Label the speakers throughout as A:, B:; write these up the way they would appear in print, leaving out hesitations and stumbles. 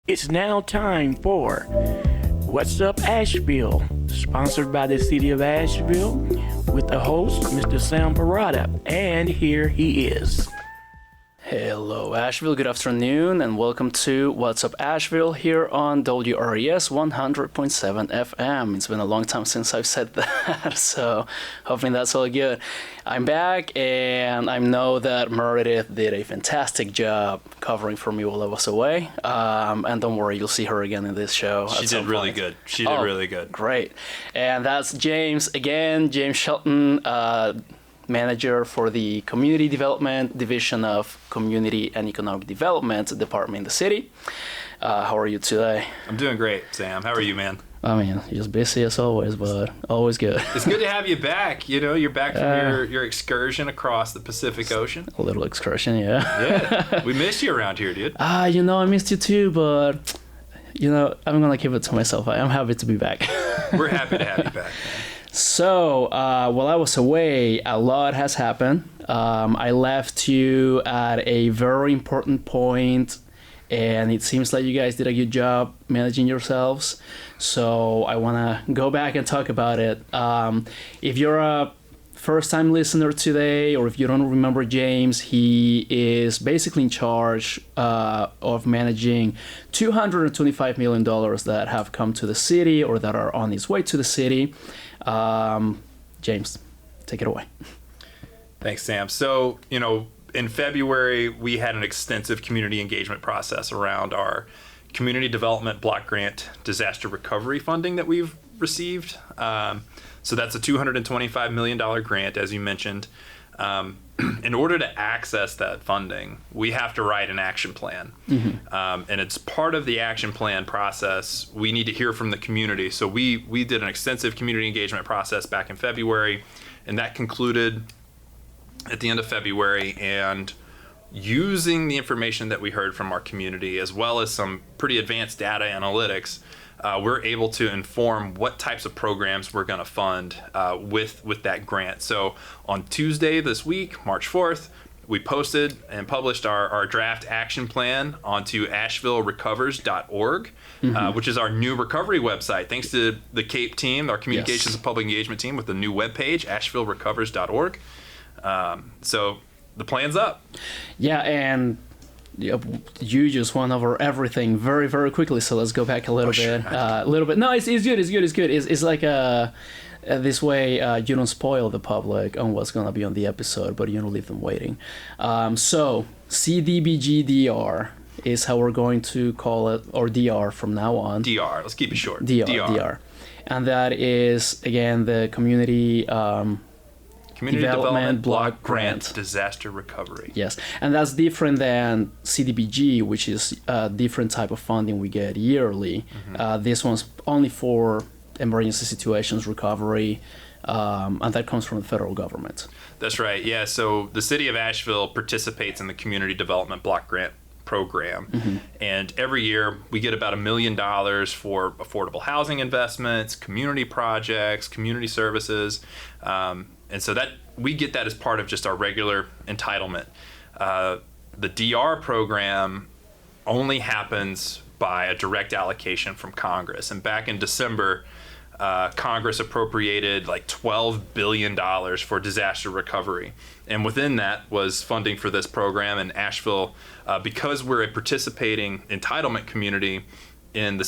A: It's now time for What's Up Asheville, sponsored by the City of Asheville, with the host, Mr. Sam Parada, and here he is.
B: Hello Asheville, good afternoon, and welcome to What's Up Asheville here on WRES 100.7 FM. It's been a long time since I've said that, so hoping that's all good. I'm back, and I know that Meredith did a fantastic job covering for me while I was away, and don't worry, you'll see her again in this show.
C: She did really good. She did really good.
B: Great. And that's James again, James Shelton, manager for the Community Development Division of Community and Economic Development Department in the city. How are you today?
C: I'm doing great, Sam. How are you, man?
B: I mean, just busy as always, but always good.
C: It's good to have you back. You know, you're back from your excursion across the Pacific Ocean.
B: A little excursion, yeah.
C: Yeah. We missed you around here, dude.
B: I missed you too, but, I'm going to keep it to myself. I am happy to be back.
C: We're happy to have you back, man.
B: So, while I was away, a lot has happened. I left you at a very important point, and it seems like you guys did a good job managing yourselves. So, I want to go back and talk about it. If you're a first-time listener today, or if you don't remember James, he is basically in charge of managing $225 million that have come to the city or that are on its way to the city. James, take it away.
C: Thanks, Sam. So, in February, we had an extensive community engagement process around our community development block grant disaster recovery funding that we've received. So that's a $225 million grant, as you mentioned. In order to access that funding, we have to write an action plan. Mm-hmm. And it's part of the action plan process. We need to hear from the community. So we did an extensive community engagement process back in February, and that concluded at the end of February. And using the information that we heard from our community, as well as some pretty advanced data analytics, we're able to inform what types of programs we're going to fund with that grant. So on Tuesday this week, March 4th, we posted and published our draft action plan onto AshevilleRecovers.org, which is our new recovery website. Thanks to the CAPE team, our communications and public engagement team, with the new webpage, AshevilleRecovers.org. So the plan's up. Yeah,
B: and you just went over everything very, very quickly, so let's go back a little bit. No, it's good. It's like this way you don't spoil the public on what's going to be on the episode, but you don't leave them waiting. So CDBG-DR is how we're going to call it, or DR from now on.
C: DR, let's keep it short.
B: DR. And that is, again, the Community Development Block Grant
C: Disaster Recovery.
B: Yes, and that's different than CDBG, which is a different type of funding we get yearly. Mm-hmm. This one's only for emergency situations recovery, and that comes from the federal government.
C: That's right, yeah. So the City of Asheville participates in the Community Development Block Grant program. Mm-hmm. And every year we get about $1 million for affordable housing investments, community projects, community services. And so that we get that as part of just our regular entitlement. The DR program only happens by a direct allocation from Congress. And back in December, Congress appropriated like $12 billion for disaster recovery. And within that was funding for this program. And Asheville, because we're a participating entitlement community in the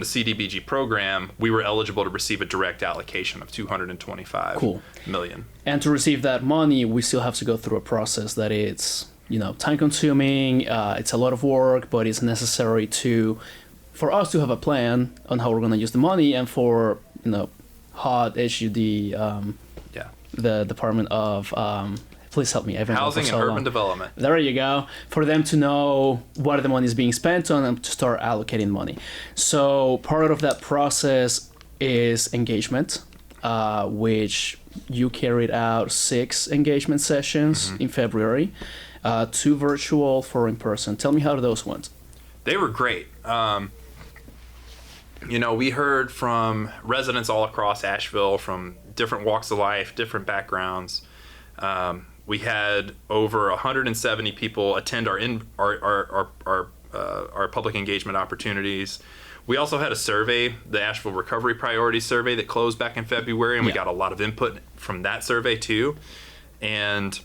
C: CDBG program, we were eligible to receive a direct allocation of $225 million.
B: And to receive that money, we still have to go through a process that it's, time consuming. It's a lot of work, but it's necessary for us to have a plan on how we're going to use the money, and for HUD, the Department of please help me.
C: Housing and Urban Development.
B: There you go. For them to know what the money is being spent on and to start allocating money. So part of that process is engagement, which you carried out 6 engagement sessions in February, 2 virtual, 4 in person. Tell me how those went.
C: They were great. We heard from residents all across Asheville from different walks of life, different backgrounds. We had over 170 people attend our our public engagement opportunities. We also had a survey, the Asheville Recovery Priorities Survey, that closed back in February, and we got a lot of input from that survey too. And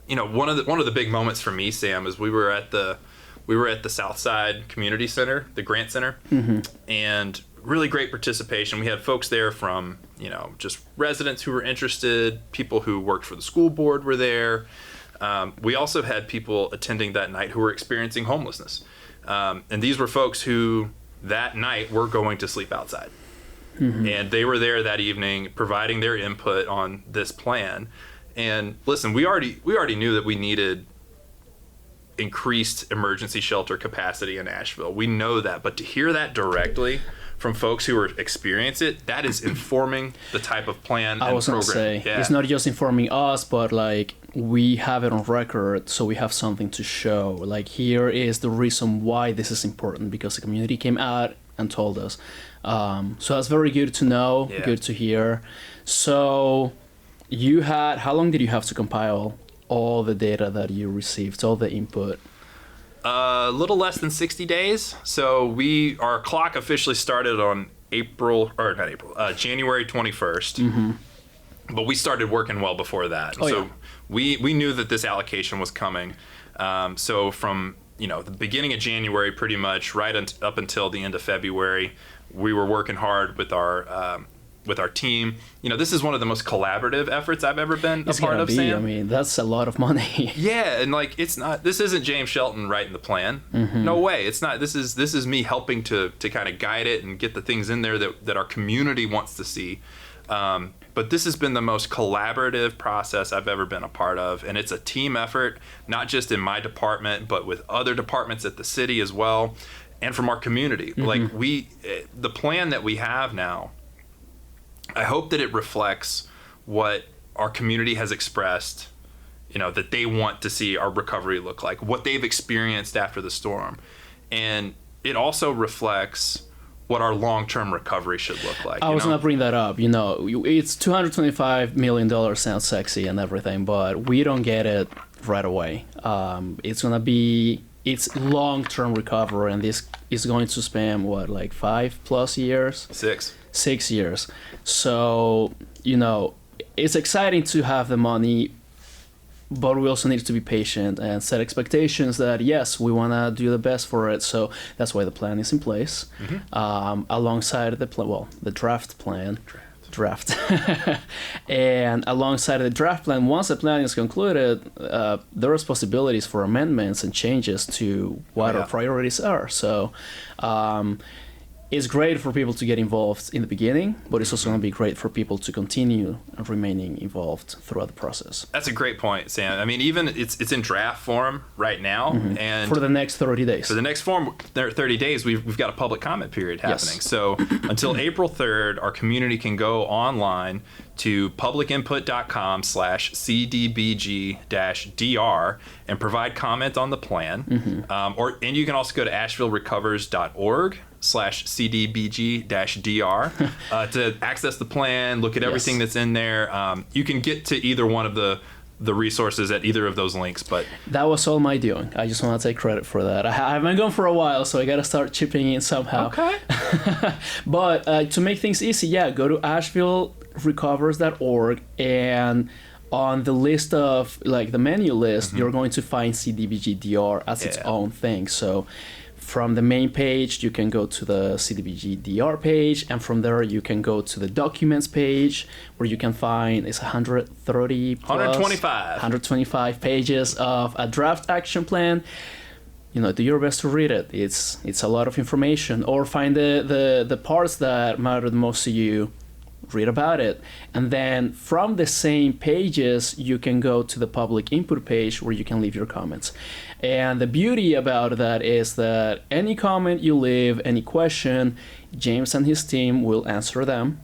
C: one of the big moments for me, Sam, is we were at the Southside Community Center, the Grant Center, and really great participation. We had folks there from just residents who were interested, people who worked for the school board were there. We also had people attending that night who were experiencing homelessness. And these were folks who that night were going to sleep outside. And they were there that evening providing their input on this plan. And listen, we already knew that we needed increased emergency shelter capacity in Asheville. We know that, but to hear that directly from folks who are experiencing it, that is informing the type of plan
B: I
C: and
B: was going to
C: program.
B: say, it's not just informing us, but like we have it on record, so we have something to show. Like, here is the reason why this is important, because the community came out and told us. So that's very good to know, good to hear. So how long did you have to compile all the data that you received, all the input?
C: A little less than 60 days. So our clock officially started on January 21st. But we started working well before that. So we knew that this allocation was coming. So from the beginning of January, pretty much right up until the end of February, we were working hard with our team. This is one of the most collaborative efforts I've ever been a part of, Sam.
B: I mean, that's a lot of money.
C: Yeah, and this isn't James Shelton writing the plan. No way. It's not. This is me helping to kind of guide it and get the things in there that our community wants to see. But this has been the most collaborative process I've ever been a part of, and it's a team effort, not just in my department, but with other departments at the city as well, and from our community. Like the plan that we have now, I hope that it reflects what our community has expressed, that they want to see our recovery look like, what they've experienced after the storm. And it also reflects what our long-term recovery should look like.
B: I was going to bring that up. It's $225 million sounds sexy and everything, but we don't get it right away. It's long-term recovery, and this is going to span, 5+ years? 6 years. So, it's exciting to have the money, but we also need to be patient and set expectations that, yes, we want to do the best for it. So that's why the plan is in place, alongside the draft plan. And alongside the draft plan, once the plan is concluded, there is possibilities for amendments and changes to what our priorities are. So it's great for people to get involved in the beginning, but it's also going to be great for people to continue remaining involved throughout the process.
C: That's a great point, Sam. I mean, even it's in draft form right now, and
B: for the next 30 days.
C: For the next 30 days, we've got a public comment period happening.
B: Yes.
C: So until April 3rd, our community can go online to publicinput.com/CDBG-DR and provide comment on the plan. And you can also go to ashevillerecovers.org/CDBG-DR to access the plan, look at everything that's in there. You can get to either one of the resources at either of those links. But
B: that was all my doing. I just want to take credit for that. I've been gone for a while, so I got to start chipping in somehow.
C: Okay.
B: But to make things easy, go to ashevillerecovers.org, and on the list of, the menu list, you're going to find CDBG-DR as its own thing. So from the main page, you can go to the CDBG-DR page, and from there you can go to the documents page, where you can find 125 pages of a draft action plan. Do your best to read it. It's a lot of information, or find the parts that matter the most to you. Read about it, and then from the same pages you can go to the public input page where you can leave your comments. And the beauty about that is that any comment you leave, any question, James and his team will answer them.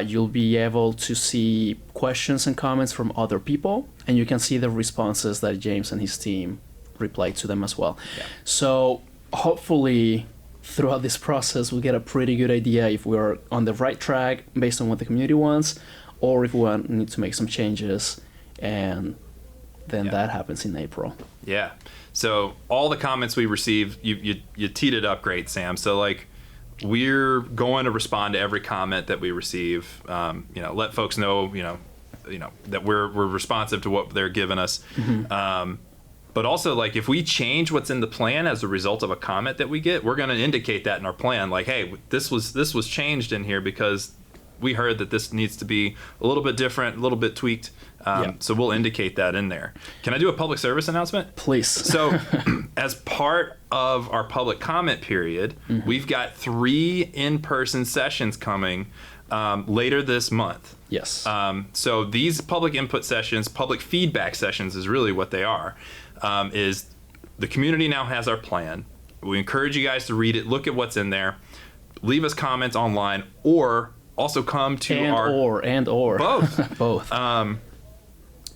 B: You'll be able to see questions and comments from other people, and you can see the responses that James and his team replied to them as well. So hopefully throughout this process, we'll get a pretty good idea if we're on the right track based on what the community wants, or if we need to make some changes, and then that happens in April.
C: Yeah. So all the comments we receive, you teed it up great, Sam. So like, we're going to respond to every comment that we receive. Let folks know, that we're responsive to what they're giving us. But also, like, if we change what's in the plan as a result of a comment that we get, we're going to indicate that in our plan. Like, hey, this was changed in here because we heard that this needs to be a little bit different, a little bit tweaked. So we'll indicate that in there. Can I do a public service announcement?
B: Please.
C: So as part of our public comment period, we've got 3 in-person sessions coming later this month.
B: Yes.
C: So these public input sessions, public feedback sessions is really what they are, is the community now has our plan. We encourage you guys to read it, look at what's in there, leave us comments online, or also come to
B: or
C: both.
B: Both.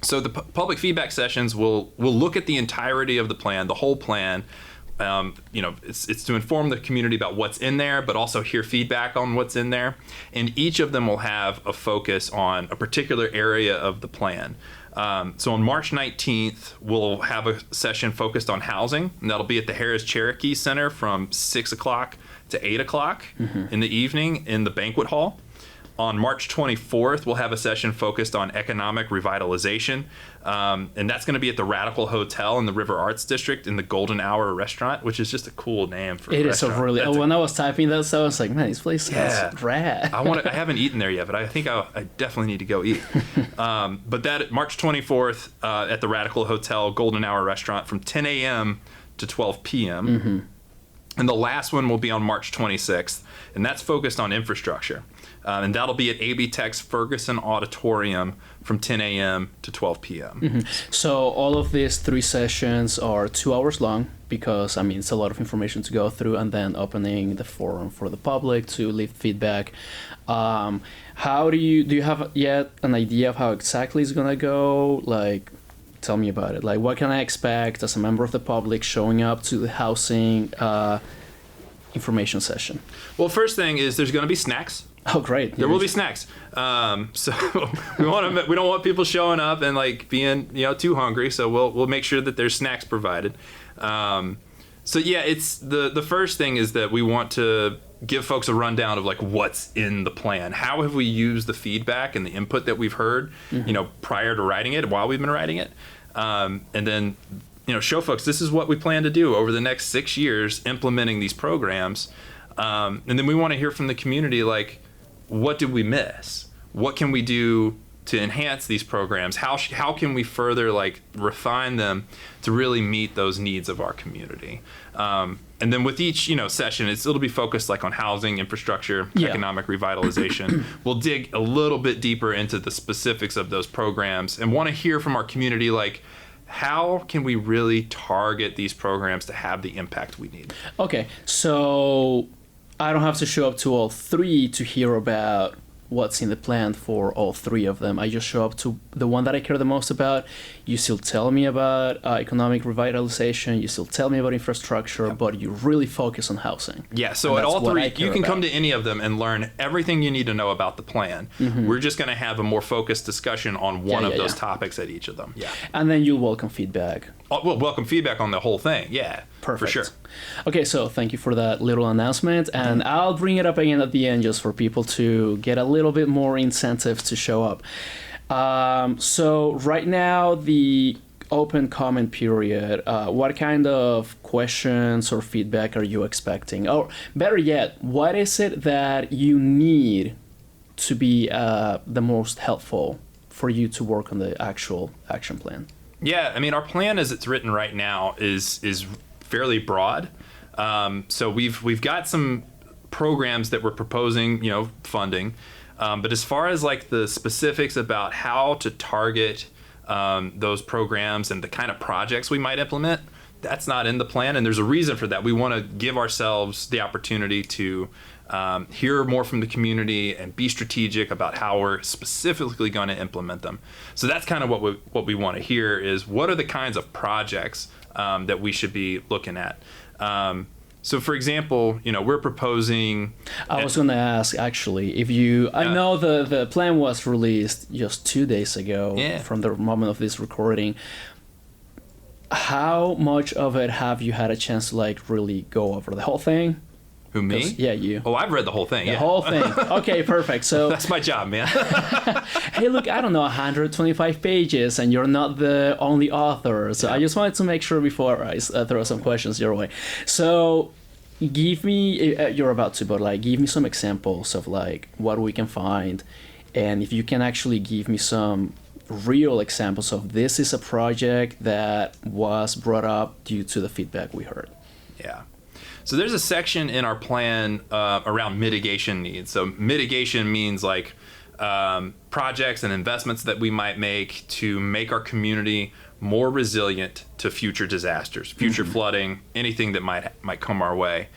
C: So the public feedback sessions will look at the entirety of the plan, the whole plan. It's to inform the community about what's in there, but also hear feedback on what's in there. And each of them will have a focus on a particular area of the plan. So on March 19th, we'll have a session focused on housing, and that'll be at the Harris Cherokee Center from 6 o'clock to 8 o'clock in the evening in the banquet hall. On March 24th, we'll have a session focused on economic revitalization, and that's going to be at the Radical Hotel in the River Arts District in the Golden Hour Restaurant, which is just a cool name for a restaurant.
B: It is when I was typing that, so I was like, man, this place sounds rad.
C: I haven't eaten there yet, but I think I definitely need to go eat. But that March 24th at the Radical Hotel Golden Hour Restaurant from 10 a.m. to 12 p.m. And the last one will be on March 26th, and that's focused on infrastructure. And that'll be at AB Tech's Ferguson Auditorium from 10 a.m. to 12 p.m.
B: So all of these 3 sessions are 2 hours long because, it's a lot of information to go through, and then opening the forum for the public to leave feedback. Do you have yet an idea of how exactly it's going to go? Like, tell me about it. Like, what can I expect as a member of the public showing up to the housing information session?
C: Well, first thing is there's going to be snacks.
B: Oh, great!
C: There will be snacks. So we don't want people showing up and like being too hungry. So we'll make sure that there's snacks provided. So yeah, it's the first thing is that we want to give folks a rundown of like what's in the plan. How have we used the feedback and the input that we've heard, prior to writing it, while we've been writing it, and then show folks this is what we plan to do over the next 6 years implementing these programs. And then we want to hear from the community, like, what did we miss? What can we do to enhance these programs? How can we further like refine them to really meet those needs of our community? And then with each session, it'll be focused like on housing, infrastructure, economic revitalization. We'll dig a little bit deeper into the specifics of those programs and want to hear from our community, like, how can we really target these programs to have the impact we need?
B: Okay, so I don't have to show up to all 3 to hear about what's in the plan for all 3 of them. I just show up to the one that I care the most about. You still tell me about economic revitalization. You still tell me about infrastructure, but you really focus on housing.
C: Yeah, so at all 3, you can come to any of them and learn everything you need to know about the plan. We're just going to have a more focused discussion on one of those topics at each of them. Yeah.
B: And then you'll welcome feedback.
C: We'll welcome feedback on the whole thing. Yeah,
B: perfect.
C: For sure.
B: Okay, so thank you for that little announcement, and I'll bring it up again at the end just for people to get a little bit more incentive to show up. So right now, the open comment period, what kind of questions or feedback are you expecting? Or better yet, what is it that you need to be the most helpful for you to work on the actual action plan?
C: Yeah, our plan as it's written right now is fairly broad. So we've got some programs that we're proposing, funding. But as far as like the specifics about how to target those programs and the kind of projects we might implement, that's not in the plan. And there's a reason for that. We want to give ourselves the opportunity to hear more from the community and be strategic about how we're specifically going to implement them. So that's kind of what we want to hear is what are the kinds of projects that we should be looking at. So for example, we're proposing...
B: I was going to ask, actually, if you... I know the plan was released just 2 days ago from the moment of this recording. how much of it have you had a chance to like really go over? The whole thing?
C: Who, me?
B: Yeah, you.
C: Oh, I've read the whole thing.
B: The whole thing. Okay, perfect. So
C: That's my job, man.
B: hey, look, I don't know, 125 pages, and you're not the only author. So I just wanted to make sure before I throw some questions your way. So give me, you're about to, but like, give me some examples of like what we can find, and if you can actually give me some real examples of this is a project that was brought up due to the feedback we heard.
C: Yeah. So there's a section in our plan around mitigation needs. So mitigation means like projects and investments that we might make to make our community more resilient to future disasters, future flooding, anything that might come our way.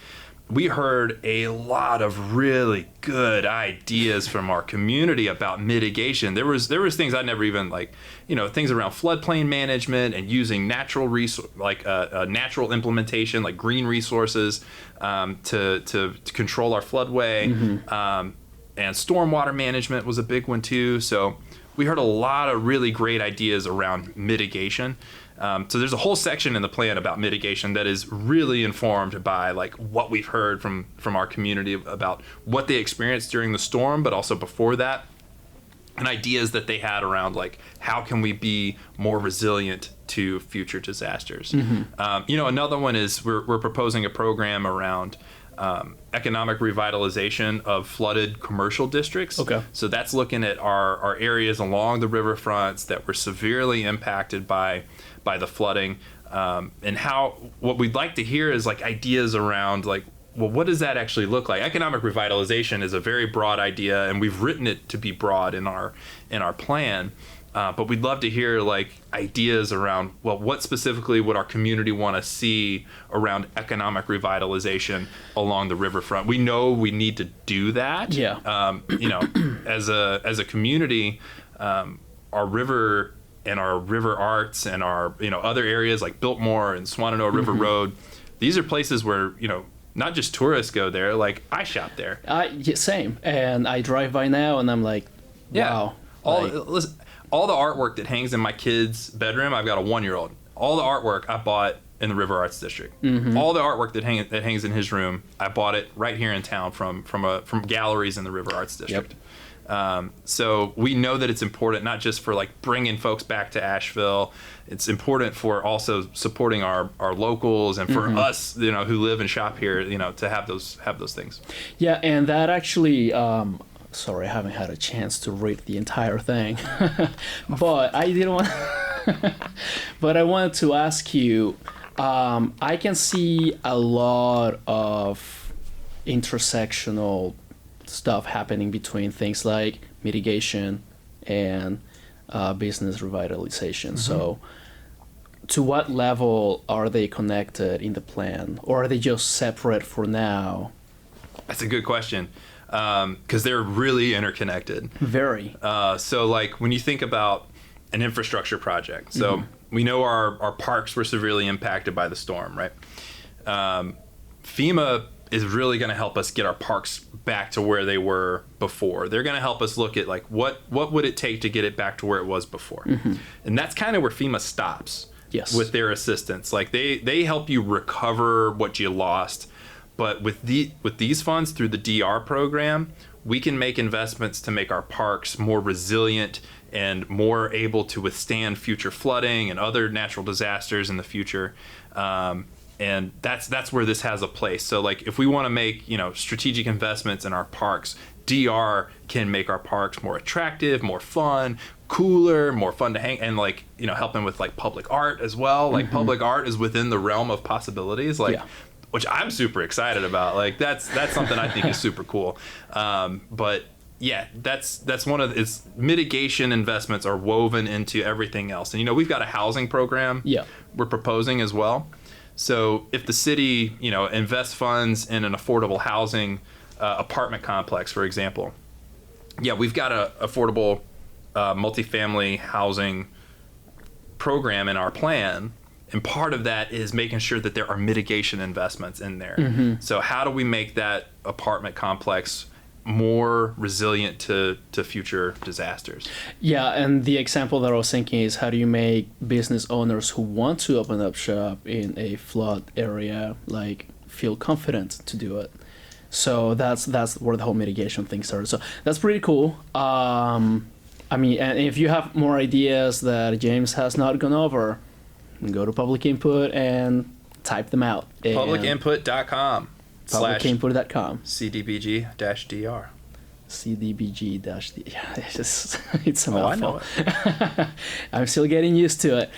C: We heard a lot of really good ideas from our community about mitigation. There was things I never even things around floodplain management and using natural natural implementation like green resources to control our floodway. And stormwater management was a big one too. So we heard a lot of really great ideas around mitigation. So there's a whole section in the plan about mitigation that is really informed by like what we've heard from our community about what they experienced during the storm, but also before that, and ideas that they had around like how can we be more resilient to future disasters. Another one is we're proposing a program around economic revitalization of flooded commercial districts.
B: Okay.
C: So that's looking at our areas along the riverfronts that were severely impacted by the flooding, and what we'd like to hear is like ideas around like, well, what does that actually look like? Economic revitalization is a very broad idea, and we've written it to be broad in our plan. But we'd love to hear like ideas around, well, what specifically would our community want to see around economic revitalization along the riverfront? We know we need to do that.
B: Yeah.
C: As a community, our river and our river arts and our other areas like Biltmore and Swannanoa River Road, these are places where not just tourists go there. Like I shop there.
B: Yeah, same. And I drive by now, and I'm like, wow.
C: All the artwork that hangs in my kid's bedroom, I've got a 1-year-old. All the artwork I bought in the River Arts District. All the artwork that hangs in his room, I bought it right here in town from galleries in the River Arts District. So we know that it's important not just for like bringing folks back to Asheville. It's important for also supporting our locals and for us, who live and shop here, to have those things.
B: Yeah, and that actually. Sorry, I haven't had a chance to read the entire thing, but I didn't want. But I wanted to ask you. I can see a lot of intersectional stuff happening between things like mitigation and business revitalization. So, to what level are they connected in the plan, or are they just separate for now?
C: That's a good question. Because they're really interconnected.
B: Very.
C: So like when you think about an infrastructure project, so we know our parks were severely impacted by the storm, right? FEMA is really going to help us get our parks back to where they were before. They're going to help us look at like what would it take to get it back to where it was before. And that's kind of where FEMA stops.
B: Yes.
C: With their assistance. Like they help you recover what you lost. But with these funds through the DR program, we can make investments to make our parks more resilient and more able to withstand future flooding and other natural disasters in the future. And that's where this has a place. So like if we want to make strategic investments in our parks, DR can make our parks more attractive, more fun, cooler, more fun to hang, and like helping with like public art as well. Like public art is within the realm of possibilities. Like. Yeah. Which I'm super excited about. Like that's something I think is super cool. But yeah, that's one of its mitigation investments are woven into everything else. And we've got a housing program we're proposing as well. So if the city invests funds in an affordable housing apartment complex, for example, we've got a affordable multifamily housing program in our plan. And part of that is making sure that there are mitigation investments in there. So how do we make that apartment complex more resilient to future disasters.
B: Yeah, and the example that I was thinking is, how do you make business owners who want to open up shop in a flood area like feel confident to do it? So that's where the whole mitigation thing started. So that's pretty cool. I mean, and if you have more ideas that James has not gone over, go to public input and type them out.
C: Publicinput.com.
B: Publicinput.com.
C: CDBG-DR.
B: CDBG-DR. Yeah, it's a mouthful.
C: I know it.
B: I'm still getting used to it.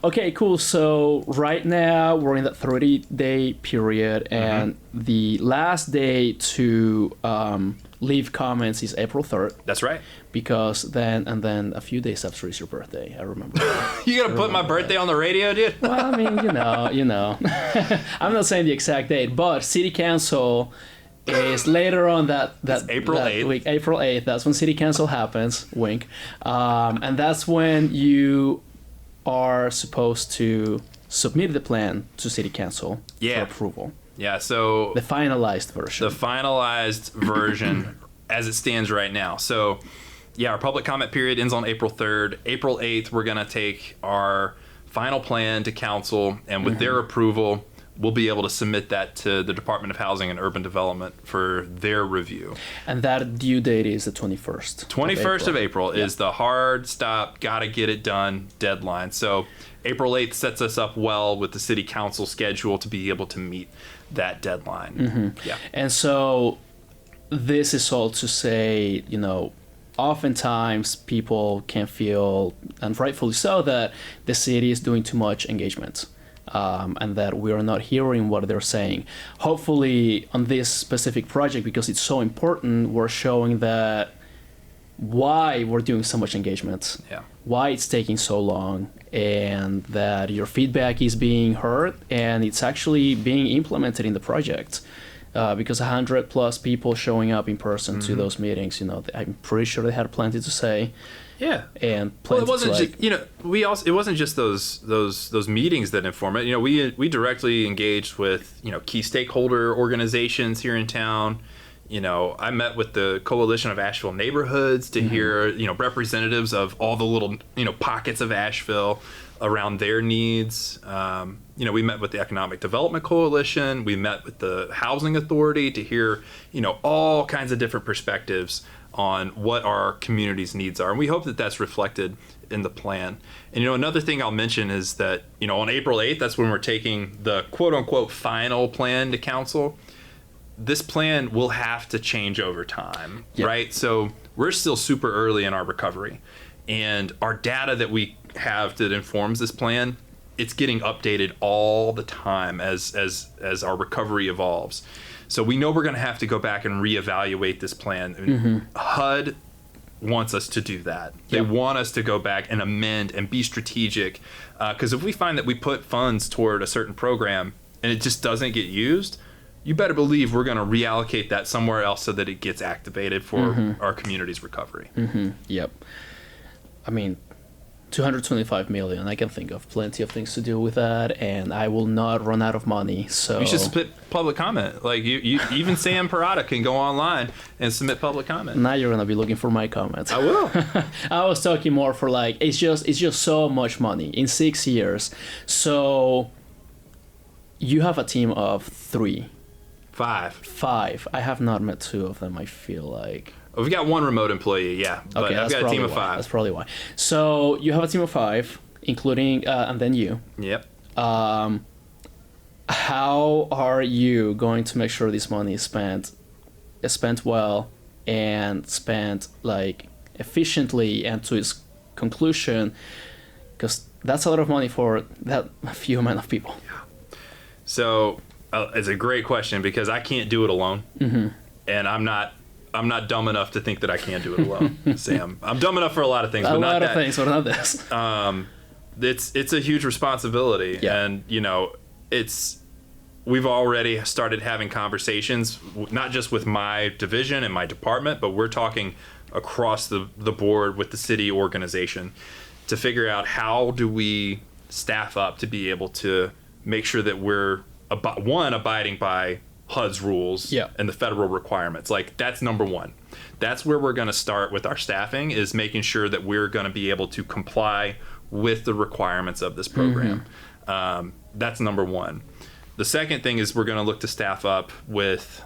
B: Okay, cool. So right now we're in that 30-day period, and the last day to leave comments is April 3rd.
C: That's right.
B: Because then a few days after is your birthday. I remember.
C: You gonna put my birthday on the radio, dude?
B: Well, I mean, you know. I'm not saying the exact date, but City Council is later on that
C: April 8th.
B: week, April 8th. That's when City Council happens. Wink. And that's when you are supposed to submit the plan to City Council for approval.
C: Yeah. So
B: the finalized version.
C: The finalized version, as it stands right now. So, yeah, our public comment period ends on April 3rd. April 8th, we're going to take our final plan to council, and with their approval, we'll be able to submit that to the Department of Housing and Urban Development for their review.
B: And that due date is the 21st.
C: 21st of April is the hard stop, gotta get it done deadline. So April 8th sets us up well with the city council schedule to be able to meet that deadline. Yeah.
B: And so this is all to say, oftentimes people can feel, and rightfully so, that the city is doing too much engagement. And that we are not hearing what they're saying. Hopefully, on this specific project, because it's so important, we're showing that why we're doing so much engagement, why it's taking so long, and that your feedback is being heard and it's actually being implemented in the project. Because 100+ people showing up in person to those meetings, I'm pretty sure they had plenty to say.
C: Yeah,
B: and
C: it wasn't just, it wasn't just those meetings that inform it. We directly engaged with key stakeholder organizations here in town. I met with the Coalition of Asheville Neighborhoods to hear representatives of all the little pockets of Asheville around their needs. We met with the Economic Development Coalition. We met with the Housing Authority to hear all kinds of different perspectives on what our community's needs are. And we hope that that's reflected in the plan. And, another thing I'll mention is that, on April 8th, that's when we're taking the quote unquote final plan to council. This plan will have to change over time, right? So we're still super early in our recovery. And our data that we have that informs this plan, it's getting updated all the time as our recovery evolves. So we know we're going to have to go back and reevaluate this plan. HUD wants us to do that. They want us to go back and amend and be strategic. Because if we find that we put funds toward a certain program and it just doesn't get used, you better believe we're going to reallocate that somewhere else so that it gets activated for our community's recovery.
B: Yep. I mean, $225 million. I can think of plenty of things to do with that, and I will not run out of money. So
C: you should submit public comment. Like you even Sam Parada can go online and submit public comment.
B: Now you're gonna be looking for my comments.
C: I will.
B: I was talking more for it's just so much money in 6 years. So you have a team of 3.
C: 5.
B: I have not met 2 of them. I feel like.
C: We've got 1 remote employee, but
B: okay,
C: I've got a team of 5.
B: That's probably why. So you have a team of 5, including and then you.
C: Yep.
B: How are you going to make sure this money is spent well and spent efficiently and to its conclusion? Because that's a lot of money for that few amount of people.
C: Yeah. So it's a great question because I can't do it alone, and I'm not dumb enough to think that I can do it alone, Sam. I'm dumb enough for a lot of things, but not that. A lot of
B: things, but not this.
C: It's a huge responsibility, and we've already started having conversations, not just with my division and my department, but we're talking across the board with the city organization to figure out how do we staff up to be able to make sure that we're abiding by HUD's rules
B: Yeah.
C: and the federal requirements. Like, that's number one. That's where we're going to start with our staffing, is making sure that we're going to be able to comply with the requirements of this program. That's number one. The second thing is we're going to look to staff up with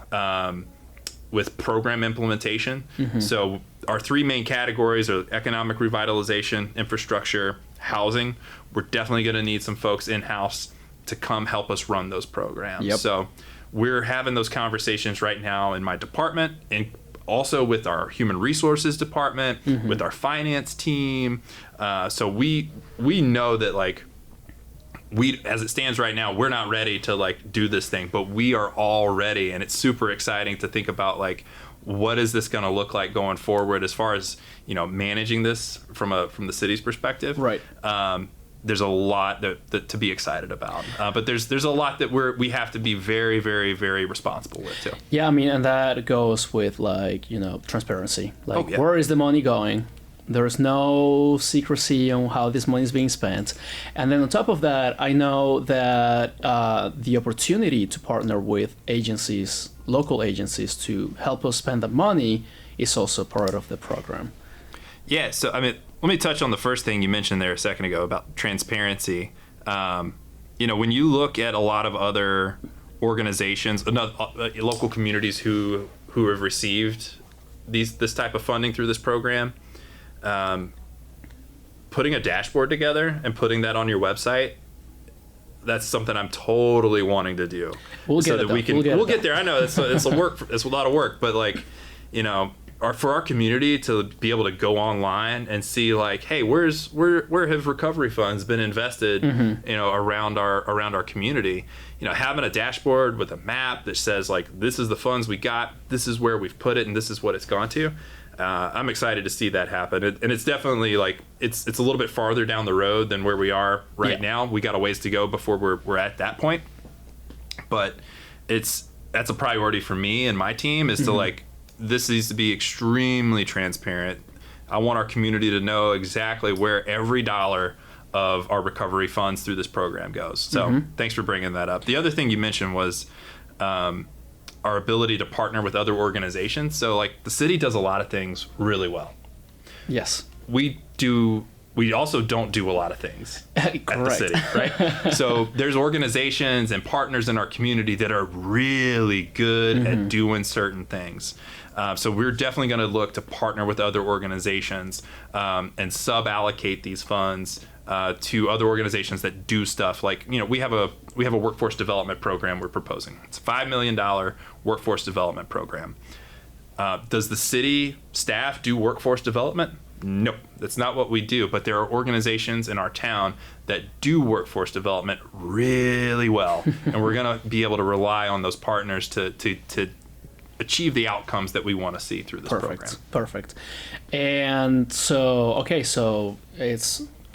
C: program implementation. So our three main categories are economic revitalization, infrastructure, housing. We're definitely going to need some folks in-house to come help us run those programs.
B: Yep.
C: So we're having those conversations right now in my department, and also with our human resources department, with our finance team. So we know that, like, as it stands right now, we're not ready to like do this thing, but we are all ready, and it's super exciting to think about, like, what is this going to look like going forward as far as, you know, managing this from the city's perspective.
B: Right.
C: There's a lot that to be excited about, but there's a lot that we have to be very, very, very responsible with too.
B: Yeah, I mean, and that goes with, like, you know, transparency. Like,
C: yeah.
B: where is the money going? There's no secrecy on how this money is being spent. And then on top of that, I know that the opportunity to partner with agencies, local agencies, to help us spend the money is also part of the program.
C: Yeah, so I mean, let me touch on the first thing you mentioned there a second ago about transparency. You know, when you look at a lot of other organizations, local communities who have received this type of funding through this program, putting a dashboard together and putting that on your website, that's something I'm totally wanting to do. We'll get there. I know it's a work. It's a lot of work, but, like, you know, for our community to be able to go online and see, like, hey, where have recovery funds been invested, you know, around our community. You know, having a dashboard with a map that says, like, this is the funds we got, this is where we've put it, and this is what it's gone to. I'm excited to see that happen, and it's definitely, like, it's a little bit farther down the road than where we are right now. We got a ways to go before we're at that point, but that's a priority for me and my team, is to, like, this needs to be extremely transparent. I want our community to know exactly where every dollar of our recovery funds through this program goes. So thanks for bringing that up. The other thing you mentioned was our ability to partner with other organizations. So, like, the city does a lot of things really well.
B: Yes.
C: We also don't do a lot of things at the city, right? So there's organizations and partners in our community that are really good at doing certain things. So we're definitely going to look to partner with other organizations and sub-allocate these funds to other organizations that do stuff. Like, you know, we have a workforce development program we're proposing. It's a $5 million workforce development program. Does the city staff do workforce development? Nope, that's not what we do. But there are organizations in our town that do workforce development really well, and we're going to be able to rely on those partners to achieve the outcomes that we want to see through this program.
B: Perfect. And so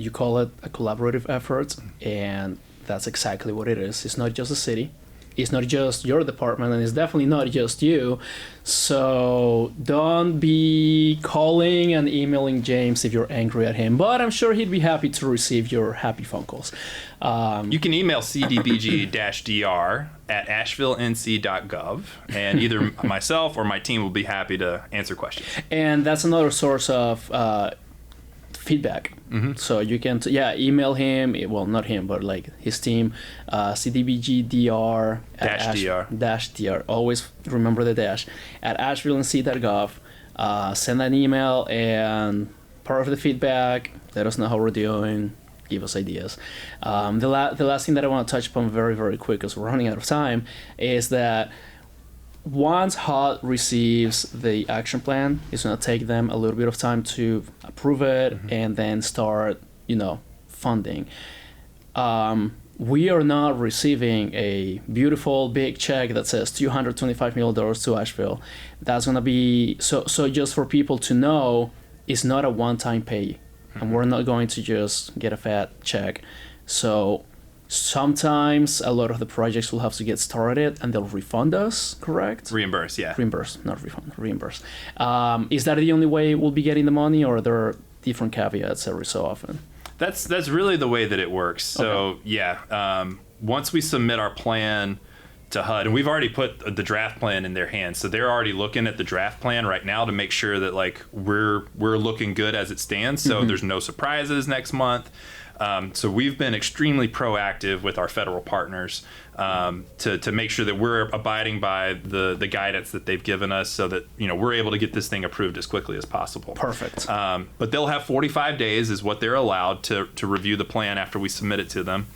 B: you call it a collaborative effort, and that's exactly what it is. It's not just the city. It's not just your department, and it's definitely not just you. So don't be calling and emailing James if you're angry at him, but I'm sure he'd be happy to receive your happy phone calls.
C: You can email CDBG-DR at asheville.nc.gov, and either myself or my team will be happy to answer questions.
B: And that's another source of feedback. So you can email him, well, not him, but, like, his team, CDBG-DR -DR, always remember the dash, at asheville.nc.gov. Send an email, and part of the feedback, let us know how we're doing, give us ideas. The last thing that I want to touch upon very, very quick, because we're running out of time, is that once HUD receives the action plan, it's going to take them a little bit of time to approve it and then start, you know, funding. We are not receiving a beautiful big check that says $225 million to Asheville. That's going to be, so just for people to know, it's not a one-time pay. And we're not going to just get a fat check. So sometimes a lot of the projects will have to get started and they'll refund us, correct?
C: Reimburse, yeah.
B: Reimburse, not refund, reimburse. Is that the only way we'll be getting the money, or are there different caveats every so often?
C: That's really the way that it works. So, once we submit our plan to HUD, and we've already put the draft plan in their hands, so they're already looking at the draft plan right now to make sure that like we're looking good as it stands. So there's no surprises next month. So we've been extremely proactive with our federal partners to make sure that we're abiding by the guidance that they've given us, so that we're able to get this thing approved as quickly as possible.
B: Perfect.
C: But they'll have 45 days is what they're allowed to review the plan after we submit it to them.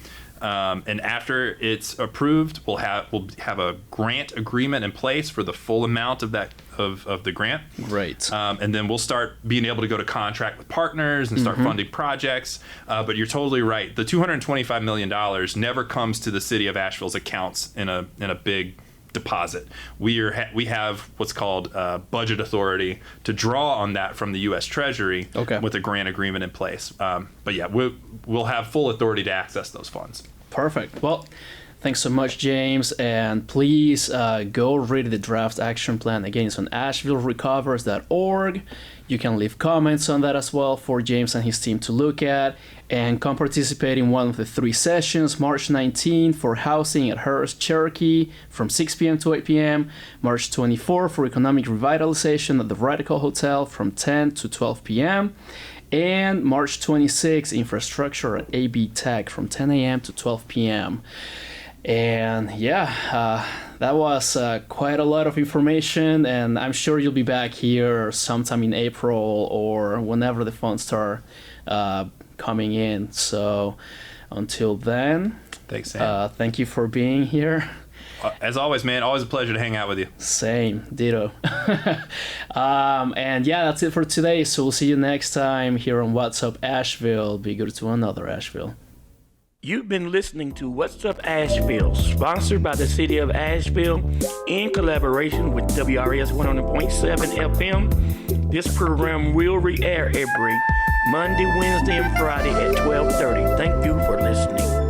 C: And after it's approved, we'll have a grant agreement in place for the full amount of that of the grant.
B: Great.
C: And then we'll start being able to go to contract with partners and start funding projects. But you're totally right. The $225 million never comes to the City of Asheville's accounts in a big deposit. We have what's called budget authority to draw on that from the U.S. Treasury with a grant agreement in place. But yeah, we'll have full authority to access those funds.
B: Perfect. Well, thanks so much, James. And please go read the draft action plan. Again, it's on ashevillerecovers.org. You can leave comments on that as well for James and his team to look at. And come participate in one of the 3 sessions, March 19 for housing at Hearst, Cherokee from 6 p.m. to 8 p.m. March 24 for economic revitalization at the Radical Hotel from 10 to 12 p.m. And March 26, infrastructure at AB Tech from 10 a.m. to 12 p.m. And yeah, that was quite a lot of information, and I'm sure you'll be back here sometime in April or whenever the funds start coming in. So until then,
C: thanks, Sam.
B: Thank you for being here.
C: As always, man, always a pleasure to hang out with you.
B: Same, ditto. And yeah, that's it for today. So we'll see you next time here on What's Up Asheville. Be good to another Asheville.
A: You've been listening to What's Up Asheville, sponsored by the City of Asheville in collaboration with WRS 100.7 FM. This program will re-air every Monday, Wednesday, and Friday at 12:30. Thank you for listening.